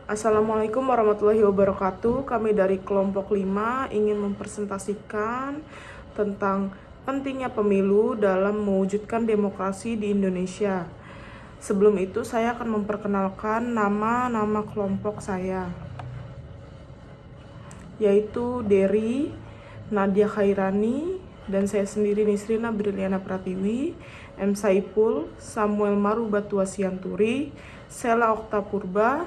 Assalamualaikum warahmatullahi wabarakatuh. Kami dari kelompok 5 ingin mempresentasikan tentang pentingnya pemilu dalam mewujudkan demokrasi di Indonesia. Sebelum itu saya akan memperkenalkan nama kelompok saya, yaitu Dery, Nadia Khairani, dan saya sendiri Nisrina Briliana Pratiwi, M. Saipul, Samuel Marubatua Sianturi, Sela Okta Purba,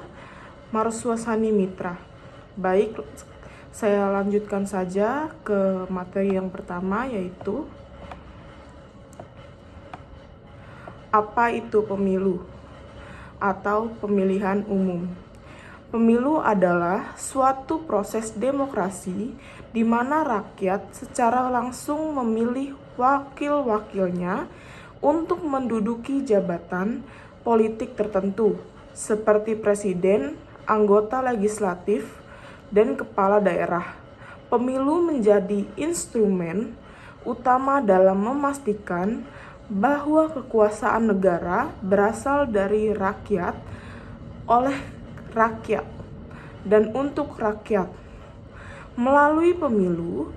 Marswasani Mitra. Baik, saya lanjutkan saja ke materi yang pertama, yaitu apa itu pemilu atau pemilihan umum. Pemilu adalah suatu proses demokrasi di mana rakyat secara langsung memilih wakil-wakilnya untuk menduduki jabatan politik tertentu, seperti presiden, anggota legislatif, dan kepala daerah. Pemilu menjadi instrumen utama dalam memastikan bahwa kekuasaan negara berasal dari rakyat, oleh rakyat, dan untuk rakyat. Melalui pemilu,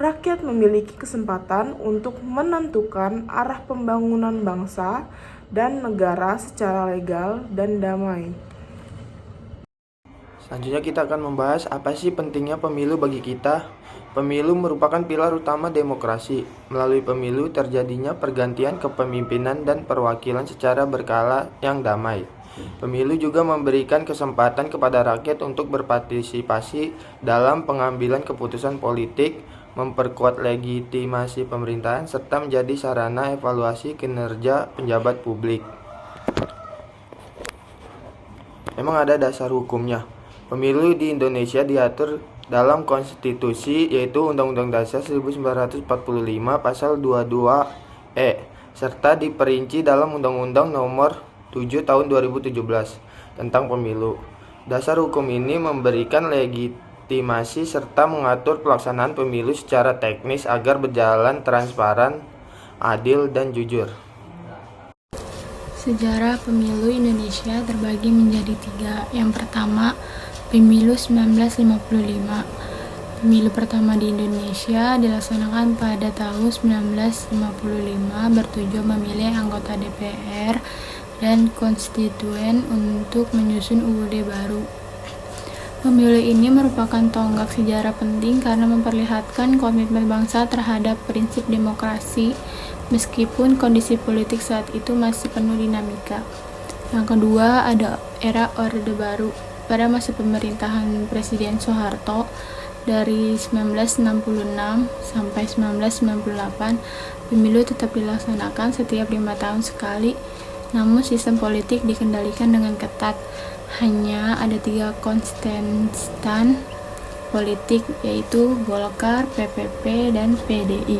rakyat memiliki kesempatan untuk menentukan arah pembangunan bangsa dan negara secara legal dan damai. Selanjutnya kita akan membahas apa sih pentingnya pemilu bagi kita. Pemilu merupakan pilar utama demokrasi. Melalui pemilu terjadinya pergantian kepemimpinan dan perwakilan secara berkala yang damai. Pemilu juga memberikan kesempatan kepada rakyat untuk berpartisipasi dalam pengambilan keputusan politik, memperkuat legitimasi pemerintahan, serta menjadi sarana evaluasi kinerja pejabat publik. Memang ada dasar hukumnya. Pemilu di Indonesia diatur dalam konstitusi, yaitu Undang-Undang Dasar 1945 Pasal 22E, serta diperinci dalam Undang-Undang Nomor 7 Tahun 2017 tentang Pemilu. Dasar hukum ini memberikan legitimasi serta mengatur pelaksanaan pemilu secara teknis agar berjalan transparan, adil, dan jujur. Sejarah pemilu Indonesia terbagi menjadi 3. Yang pertama, Pemilu 1955. Pemilu pertama di Indonesia dilaksanakan pada tahun 1955 bertujuan memilih anggota DPR dan konstituen untuk menyusun UUD baru. Pemilu ini merupakan tonggak sejarah penting karena memperlihatkan komitmen bangsa terhadap prinsip demokrasi meskipun kondisi politik saat itu masih penuh dinamika. Yang kedua, ada era Orde Baru. Pada masa pemerintahan Presiden Soeharto dari 1966 sampai 1998, pemilu tetap dilaksanakan setiap 5 tahun sekali, namun sistem politik dikendalikan dengan ketat. Hanya ada 3 kontestan politik, yaitu Golkar, PPP, dan PDI.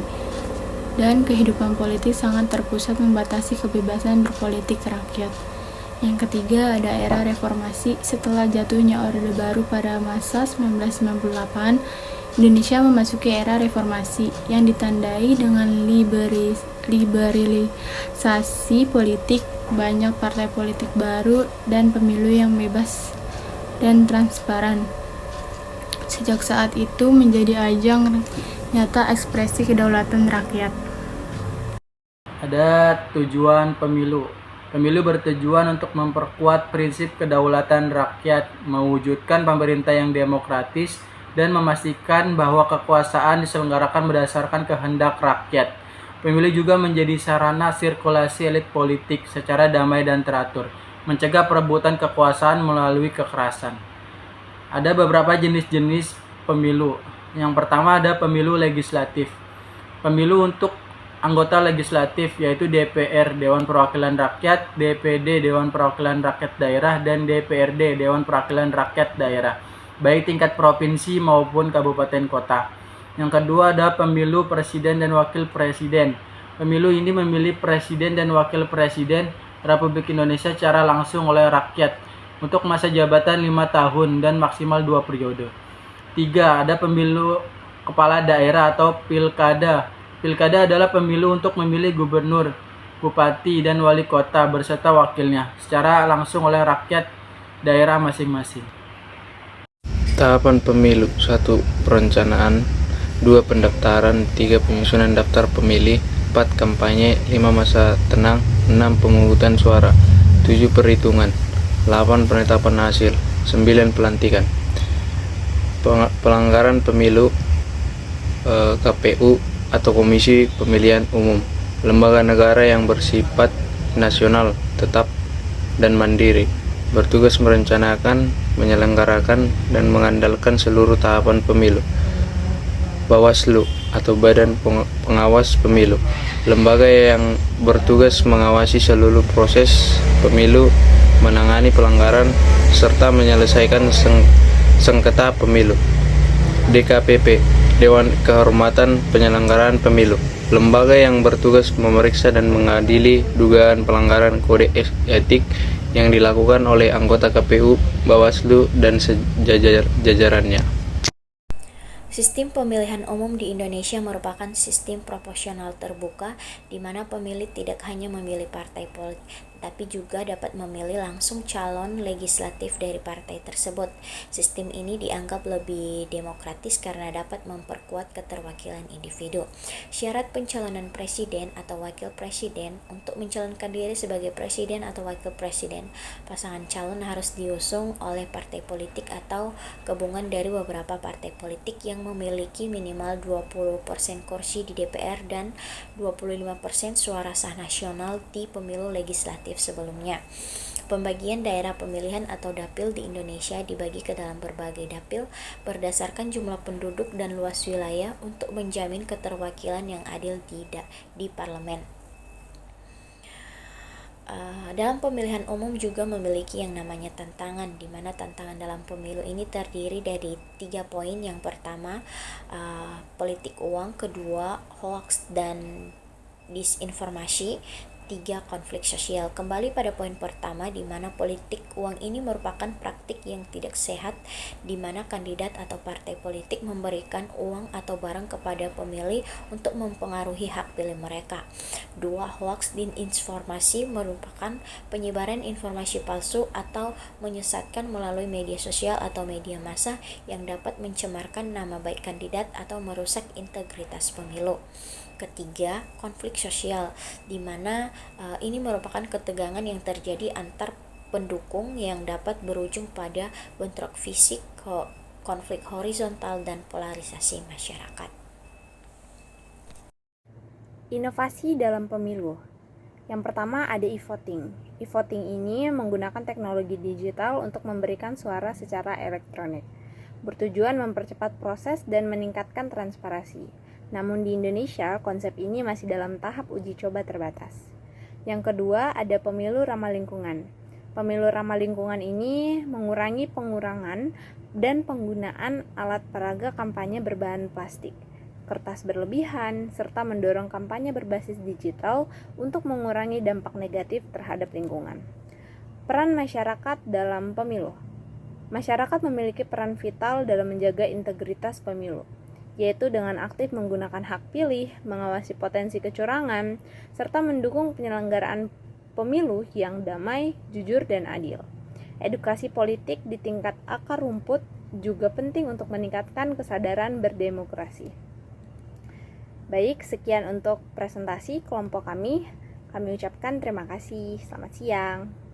Dan kehidupan politik sangat terpusat membatasi kebebasan berpolitik rakyat. Yang ketiga, ada era reformasi. Setelah jatuhnya Orde Baru pada masa 1998, Indonesia memasuki era reformasi yang ditandai dengan liberalisasi politik, banyak partai politik baru, dan pemilu yang bebas dan transparan. Sejak saat itu menjadi ajang nyata ekspresi kedaulatan rakyat. Ada tujuan pemilu. Pemilu bertujuan untuk memperkuat prinsip kedaulatan rakyat, mewujudkan pemerintah yang demokratis, dan memastikan bahwa kekuasaan diselenggarakan berdasarkan kehendak rakyat. Pemilu juga menjadi sarana sirkulasi elit politik secara damai dan teratur, mencegah perebutan kekuasaan melalui kekerasan. Ada beberapa jenis-jenis pemilu. Yang pertama ada pemilu legislatif. Pemilu untuk anggota legislatif, yaitu DPR Dewan Perwakilan Rakyat, DPD Dewan Perwakilan Rakyat Daerah, dan DPRD Dewan Perwakilan Rakyat Daerah, baik tingkat provinsi maupun kabupaten kota. Yang kedua ada pemilu presiden dan wakil presiden. Pemilu ini memilih presiden dan wakil presiden Republik Indonesia secara langsung oleh rakyat untuk masa jabatan 5 tahun dan maksimal 2 periode. 3. Ada pemilu kepala daerah atau pilkada. Pilkada adalah pemilu untuk memilih gubernur, bupati, dan wali kota berserta wakilnya secara langsung oleh rakyat daerah masing-masing. Tahapan pemilu: 1. Perencanaan, 2. Pendaftaran, 3. Penyusunan daftar pemilih, 4. Kampanye, 5. Masa tenang, 6. Pemungutan suara, 7. Perhitungan, 8. Penetapan hasil, 9. Pelantikan. Pelanggaran pemilu: KPU atau Komisi Pemilihan Umum, lembaga negara yang bersifat nasional, tetap, dan mandiri, bertugas merencanakan, menyelenggarakan, dan mengandalkan seluruh tahapan pemilu. Bawaslu atau Badan Pengawas Pemilu, lembaga yang bertugas mengawasi seluruh proses pemilu, menangani pelanggaran, serta menyelesaikan sengketa pemilu. DKPP, Dewan Kehormatan Penyelenggaraan Pemilu, lembaga yang bertugas memeriksa dan mengadili dugaan pelanggaran kode etik yang dilakukan oleh anggota KPU, Bawaslu, dan jajarannya. Sistem pemilihan umum di Indonesia merupakan sistem proporsional terbuka di mana pemilih tidak hanya memilih partai politik, tapi juga dapat memilih langsung calon legislatif dari partai tersebut. Sistem ini dianggap lebih demokratis karena dapat memperkuat keterwakilan individu. Syarat pencalonan presiden atau wakil presiden: untuk mencalonkan diri sebagai presiden atau wakil presiden, pasangan calon harus diusung oleh partai politik atau gabungan dari beberapa partai politik yang memiliki minimal 20% kursi di DPR dan 25% suara sah nasional di pemilu legislatif sebelumnya. Pembagian daerah pemilihan atau dapil di Indonesia dibagi ke dalam berbagai dapil berdasarkan jumlah penduduk dan luas wilayah untuk menjamin keterwakilan yang adil di parlemen. Dalam pemilihan umum juga memiliki yang namanya tantangan, di mana tantangan dalam pemilu ini terdiri dari 3 poin. Yang pertama, politik uang; kedua, hoax dan disinformasi; 3. Konflik sosial. Kembali pada poin pertama, di mana politik uang ini merupakan praktik yang tidak sehat, di mana kandidat atau partai politik memberikan uang atau barang kepada pemilih untuk mempengaruhi hak pilih mereka. 2. Hoax dan disinformasi merupakan penyebaran informasi palsu atau menyesatkan melalui media sosial atau media massa yang dapat mencemarkan nama baik kandidat atau merusak integritas pemilu. Ketiga, konflik sosial, di mana ini merupakan ketegangan yang terjadi antar pendukung yang dapat berujung pada bentrok fisik, konflik horizontal, dan polarisasi masyarakat. Inovasi dalam pemilu. Yang pertama ada e-voting. E-voting ini menggunakan teknologi digital untuk memberikan suara secara elektronik, bertujuan mempercepat proses dan meningkatkan transparansi. Namun di Indonesia, konsep ini masih dalam tahap uji coba terbatas. Yang kedua, ada pemilu ramah lingkungan. Pemilu ramah lingkungan ini mengurangi pengurangan dan penggunaan alat peraga kampanye berbahan plastik, kertas berlebihan, serta mendorong kampanye berbasis digital untuk mengurangi dampak negatif terhadap lingkungan. Peran masyarakat dalam pemilu. Masyarakat memiliki peran vital dalam menjaga integritas pemilu, yaitu dengan aktif menggunakan hak pilih, mengawasi potensi kecurangan, serta mendukung penyelenggaraan pemilu yang damai, jujur, dan adil. Edukasi politik di tingkat akar rumput juga penting untuk meningkatkan kesadaran berdemokrasi. Baik, sekian untuk presentasi kelompok kami. Kami ucapkan terima kasih. Selamat siang.